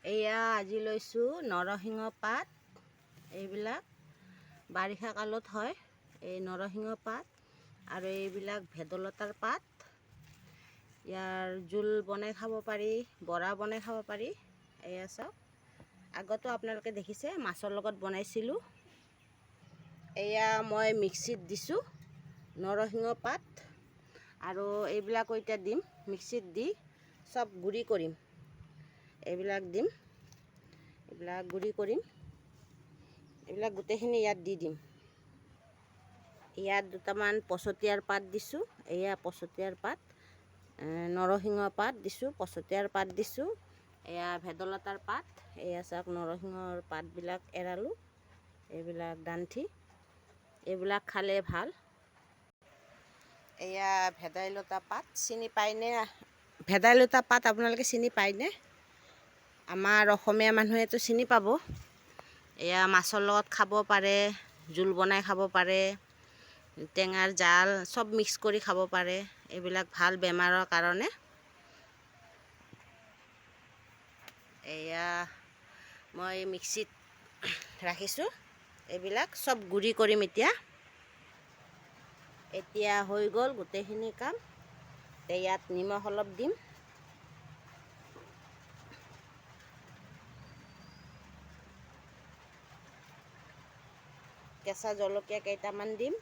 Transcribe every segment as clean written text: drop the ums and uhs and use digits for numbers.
এয়া আজি লৈছোঁ নৰসিংহ পাত। এইবিলাক বাৰিষা কালত হয়। এই নৰসিংহ পাত আৰু এইবিলাক ভেদাইলতাৰ পাত। ইয়াৰ জোল বনাই খাব পাৰি, বৰা বনাই খাব পাৰি। এয়া চাওক, আগতো আপোনালোকে দেখিছে মাছৰ লগত বনাইছিলোঁ। এয়া মই মিক্সিত দিছোঁ নৰসিংহ পাত আৰু এইবিলাকো এতিয়া দিম। মিক্সিত দি চব গুড়ি কৰিম। এইবিলাক দিম, এইবিলাক গুড়ি কৰিম। এইবিলাক গোটেইখিনি ইয়াত দি দিম। ইয়াত দুটামান পচতীয়াৰ পাত দিছোঁ। এয়া পচতীয়াৰ পাত, নৰসিংহ পাত দিছোঁ, পচতীয়াৰ পাত দিছোঁ। এয়া ভেদাইলতাৰ পাত। এয়া চাওক, নৰসিংহৰ পাতবিলাক এৰালোঁ। এইবিলাক ডাঠি, এইবিলাক খালে ভাল। এয়া ভেদাইলতা পাত, চিনি পায়নে? ভেদাইলতা পাত আপোনালোকে চিনি পায়নে? আমাৰ অসমীয়া মানুহেতো চিনি পাব। এয়া মাছৰ লগত খাব পাৰে, জোল বনাই খাব পাৰে, টেঙাৰ জাল চব মিক্স কৰি খাব পাৰে। এইবিলাক ভাল বেমাৰৰ কাৰণে। এয়া মই মিক্সিত ৰাখিছোঁ। এইবিলাক চব গুড়ি কৰিম এতিয়া। এতিয়া হৈ গ'ল গোটেইখিনি কাম। ইয়াত নিমখ অলপ দিম। কেঁচা জলকীয়া কেইটামান দিম।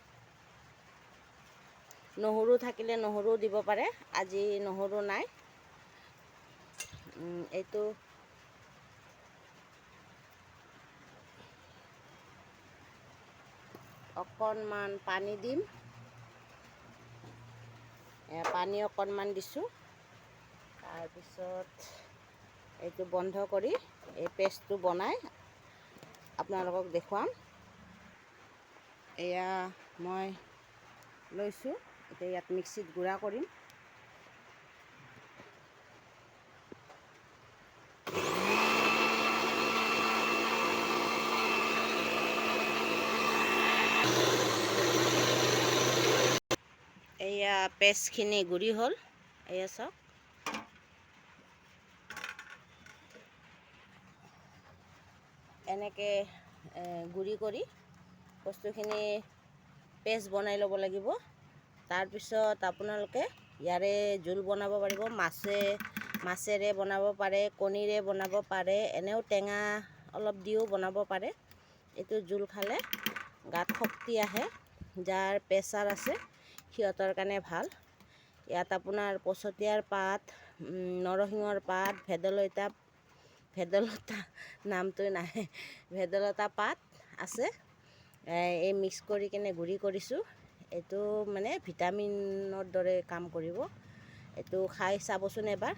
নহৰু থাকিলে নহৰুও দিব পাৰে। আজি নহৰু নাই। এইটো অকণমান পানী দিম। পানী অকণমান দিছোঁ। তাৰপিছত এইটো বন্ধ কৰি এই পেষ্টটো বনাই আপোনালোকক দেখুৱাম। এয়া মই লৈছোঁ, এতিয়া ইয়াত মিক্সিত গুড়া কৰিম। এয়া পেষ্টখিনি গুড়ি হ'ল। এয়া চাওক, এনেকৈ গুড়ি কৰি বস্তুখিনি পেষ্ট বনাই ল'ব লাগিব। তাৰপিছত আপোনালোকে ইয়াৰে জোল বনাব পাৰিব। মাছেৰে বনাব পাৰে, কণীৰে বনাব পাৰে, এনেও টেঙা অলপ দিও বনাব পাৰে। এইটো জোল খালে গাত শক্তি আহে। যাৰ প্ৰেছাৰ আছে সিহঁতৰ কাৰণে ভাল। ইয়াত আপোনাৰ পচতীয়াৰ পাত, নৰসিংহৰ পাত, ভেদাইলতা নামটো নাহে, ভেদাইলতা পাত আছে। এই মিক্স কৰি কিনে গুড়ি কৰিছোঁ। এইটো মানে ভিটামিনৰ দৰে কাম কৰিব। এইটো খাই চাবচোন এবাৰ।